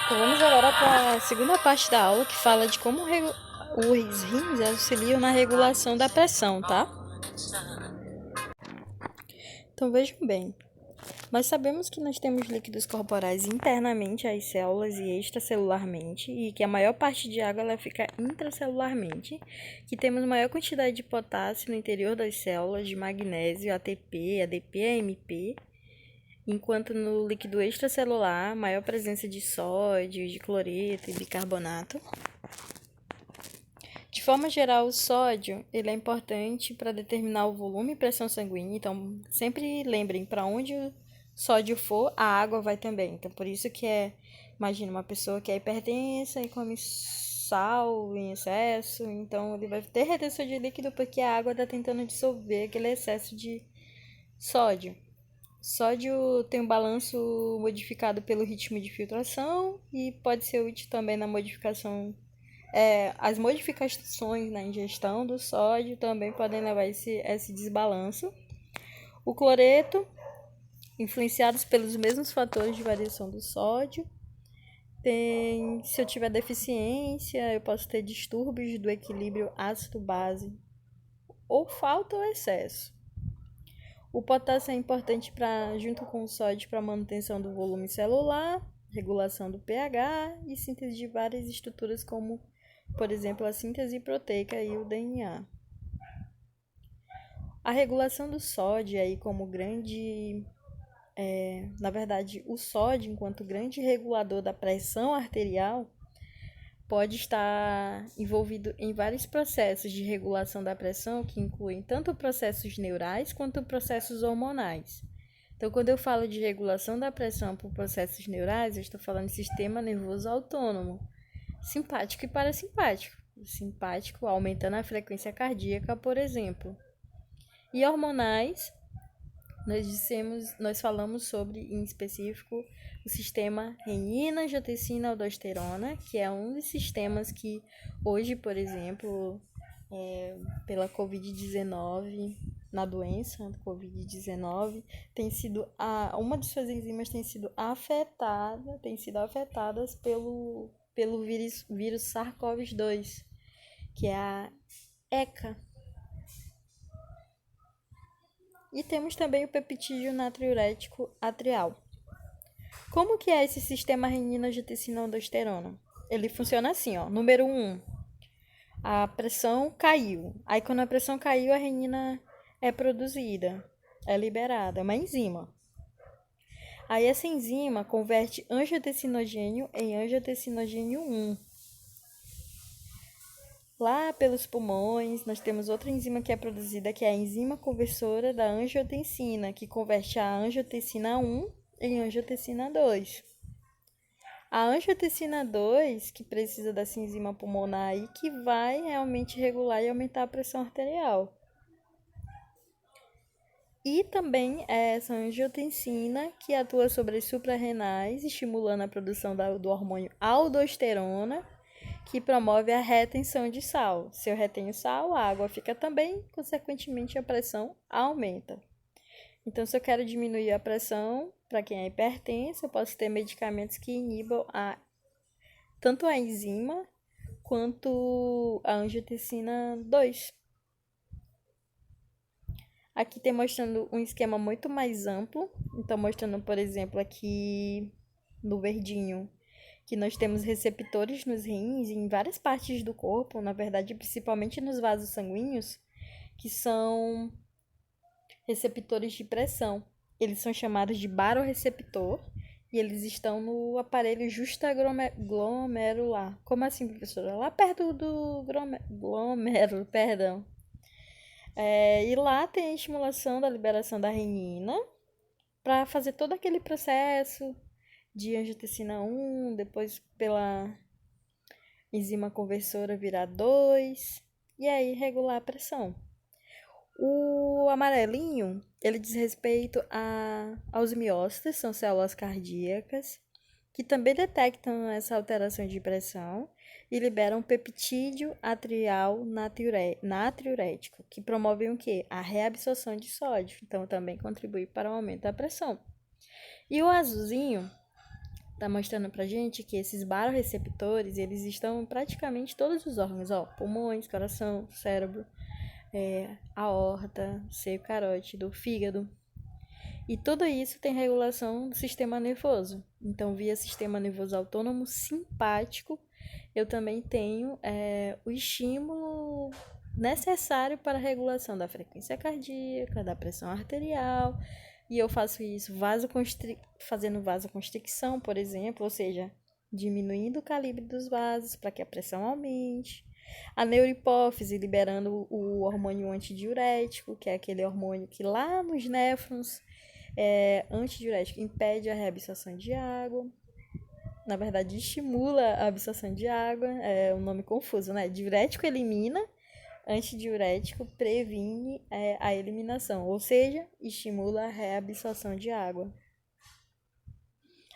Então vamos agora para a segunda parte da aula, que fala de como os rins auxiliam na regulação da pressão, tá? Então vejam bem, nós sabemos que nós temos líquidos corporais internamente às células e extracelularmente, e que a maior parte de água ela fica intracelularmente, que temos maior quantidade de potássio no interior das células, de magnésio, ATP, ADP, AMP, enquanto no líquido extracelular, maior presença de sódio, de cloreto e bicarbonato. De forma geral, o sódio ele é importante para determinar o volume e pressão sanguínea, então sempre lembrem, para onde o sódio for, a água vai também. Então, por isso que imagina uma pessoa que é hipertensa e come sal em excesso, então ele vai ter retenção de líquido porque a água está tentando dissolver aquele excesso de sódio. Sódio tem um balanço modificado pelo ritmo de filtração e pode ser útil também na modificação. As modificações na ingestão do sódio também podem levar a esse desbalanço. O cloreto, influenciados pelos mesmos fatores de variação do sódio. Se eu tiver deficiência, eu posso ter distúrbios do equilíbrio ácido-base, ou falta ou excesso. O potássio é importante junto com o sódio para a manutenção do volume celular, regulação do pH e síntese de várias estruturas como, por exemplo, a síntese proteica e o DNA. A regulação do sódio aí como o sódio enquanto grande regulador da pressão arterial pode estar envolvido em vários processos de regulação da pressão que incluem tanto processos neurais quanto processos hormonais. Então, quando eu falo de regulação da pressão por processos neurais, eu estou falando de sistema nervoso autônomo, simpático e parasimpático. O simpático aumentando a frequência cardíaca, por exemplo. E hormonais, nós falamos sobre, em específico, o sistema renina-angiotensina-aldosterona, que é um dos sistemas que hoje, por exemplo, pela Covid-19, na doença do Covid-19, uma de suas enzimas tem sido afetadas pelo vírus SARS-CoV-2, que é a ECA. E temos também o peptídeo natriurético atrial. Como que é esse sistema renina-angiotensina-aldosterona? Ele funciona assim, ó. Número 1, a pressão caiu. Aí quando a pressão caiu, a renina é produzida, é liberada, é uma enzima. Aí essa enzima converte angiotensinogênio em angiotensinogênio 1. Lá pelos pulmões, nós temos outra enzima que é produzida, que é a enzima conversora da angiotensina, que converte a angiotensina 1 em angiotensina 2. A angiotensina 2, que precisa dessa enzima pulmonar aí, que vai realmente regular e aumentar a pressão arterial. E também essa angiotensina, que atua sobre as suprarrenais, estimulando a produção do hormônio aldosterona, que promove a retenção de sal. Se eu retenho sal, a água fica também, consequentemente a pressão aumenta. Então, se eu quero diminuir a pressão, para quem é hipertenso, eu posso ter medicamentos que inibam tanto a enzima quanto a angiotensina 2. Aqui tem mostrando um esquema muito mais amplo. Então, mostrando, por exemplo, aqui no verdinho, que nós temos receptores nos rins e em várias partes do corpo, na verdade, principalmente nos vasos sanguíneos, que são receptores de pressão. Eles são chamados de baroreceptor e eles estão no aparelho justaglomerular. Como assim, professora? Lá perto do glômerulo, perdão. E lá tem a estimulação da liberação da renina para fazer todo aquele processo de angiotensina 1, depois pela enzima conversora virar 2, e aí regular a pressão. O amarelinho, ele diz respeito aos miócitos, são células cardíacas, que também detectam essa alteração de pressão e liberam peptídeo atrial natriurético, que promovem o quê? A reabsorção de sódio, então também contribui para o aumento da pressão. E o azulzinho Tá mostrando pra gente que esses baroreceptores, eles estão em praticamente todos os órgãos, ó, pulmões, coração, cérebro, aorta, seio carótido, fígado. E tudo isso tem regulação do sistema nervoso. Então, via sistema nervoso autônomo simpático, eu também tenho o estímulo necessário para a regulação da frequência cardíaca, da pressão arterial, e eu faço isso fazendo vasoconstricção, por exemplo, ou seja, diminuindo o calibre dos vasos para que a pressão aumente. A neurohipófise liberando o hormônio antidiurético, que é aquele hormônio que lá nos néfrons antidiurético impede a reabsorção de água. Na verdade, estimula a absorção de água. É um nome confuso, né? Diurético elimina, antidiurético previne a eliminação, ou seja, estimula a reabsorção de água.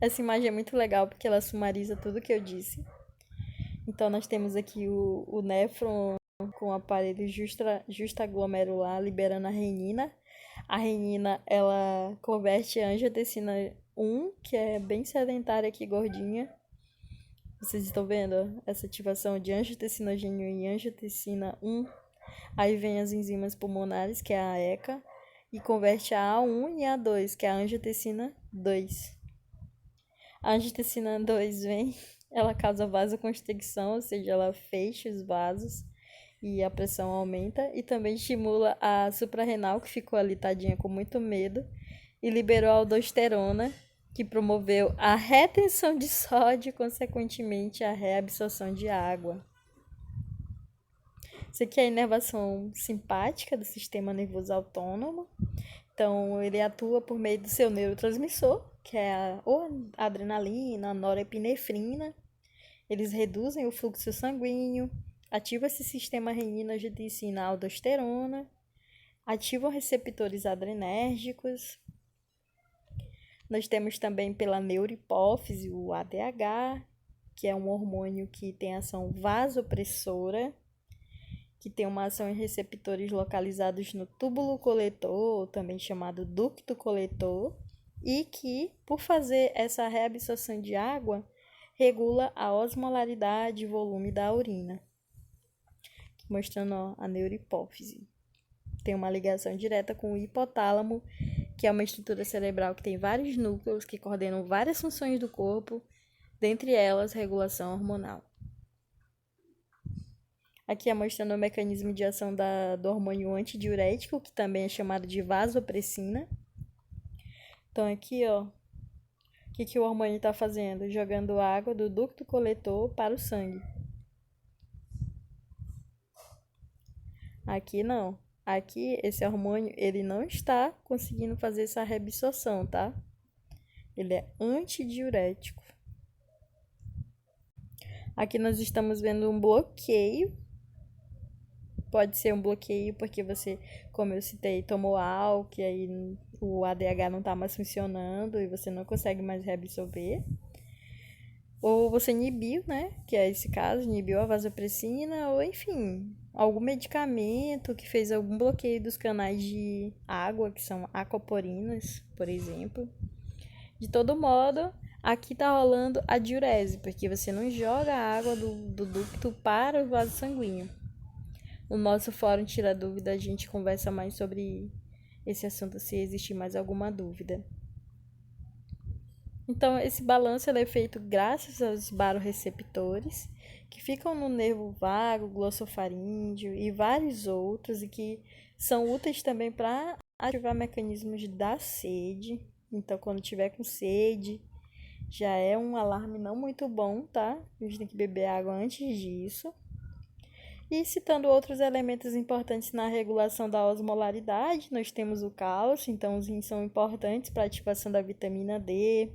Essa imagem é muito legal porque ela sumariza tudo que eu disse. Então, nós temos aqui o néfron com o aparelho justaglomerular liberando a renina. A renina, ela converte a angiotensina 1, que é bem sedentária aqui, gordinha. Vocês estão vendo essa ativação de angiotensinogênio e angiotensina 1? Aí vem as enzimas pulmonares, que é a ECA, e converte a A1 e A2, que é a angiotensina 2. A angiotensina 2 vem, ela causa vasoconstricção, ou seja, ela fecha os vasos e a pressão aumenta, e também estimula a suprarrenal, que ficou ali tadinha com muito medo, e liberou a aldosterona, que promoveu a retenção de sódio e, consequentemente, a reabsorção de água. Isso aqui é a inervação simpática do sistema nervoso autônomo. Então, ele atua por meio do seu neurotransmissor, que é a adrenalina, a norepinefrina. Eles reduzem o fluxo sanguíneo, ativam esse sistema renina-angiotensina aldosterona, ativam receptores adrenérgicos. Nós temos também pela neurohipófise o ADH, que é um hormônio que tem ação vasopressora, que tem uma ação em receptores localizados no túbulo coletor, também chamado ducto coletor, e que, por fazer essa reabsorção de água, regula a osmolaridade e volume da urina. Mostrando a neurohipófise. Tem uma ligação direta com o hipotálamo, que é uma estrutura cerebral que tem vários núcleos que coordenam várias funções do corpo, dentre elas regulação hormonal. Aqui é mostrando o mecanismo de ação do hormônio antidiurético, que também é chamado de vasopressina. Então aqui, ó, o que o hormônio está fazendo? Jogando água do ducto coletor para o sangue. Aqui não. Aqui, esse hormônio, ele não está conseguindo fazer essa reabsorção, tá? Ele é antidiurético. Aqui nós estamos vendo um bloqueio. Pode ser um bloqueio porque você, como eu citei, tomou álcool, e aí o ADH não está mais funcionando e você não consegue mais reabsorver. Ou você inibiu, né? Que é esse caso, inibiu a vasopressina, ou enfim, algum medicamento que fez algum bloqueio dos canais de água, que são aquaporinas, por exemplo. De todo modo, aqui tá rolando a diurese, porque você não joga a água do ducto para o vaso sanguíneo. No nosso fórum Tira Dúvida, a gente conversa mais sobre esse assunto, se existir mais alguma dúvida. Então, esse balanço é feito graças aos baroreceptores, que ficam no nervo vago, glossofaríngeo e vários outros, e que são úteis também para ativar mecanismos da sede. Então, quando tiver com sede, já é um alarme não muito bom, tá? A gente tem que beber água antes disso. E citando outros elementos importantes na regulação da osmolaridade, nós temos o cálcio, então os rins são importantes para a ativação da vitamina D.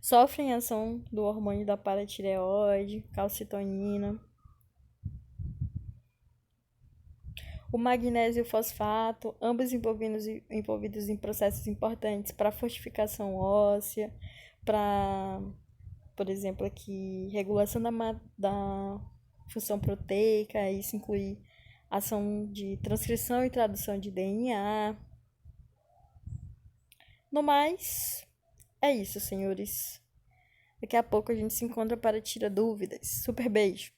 Sofrem ação do hormônio da paratireoide, calcitonina. O magnésio e o fosfato, ambos envolvidos em processos importantes para fortificação óssea, para, por exemplo, aqui, regulação da função proteica, isso inclui ação de transcrição e tradução de DNA. No mais, é isso, senhores. Daqui a pouco a gente se encontra para tirar dúvidas. Super beijo!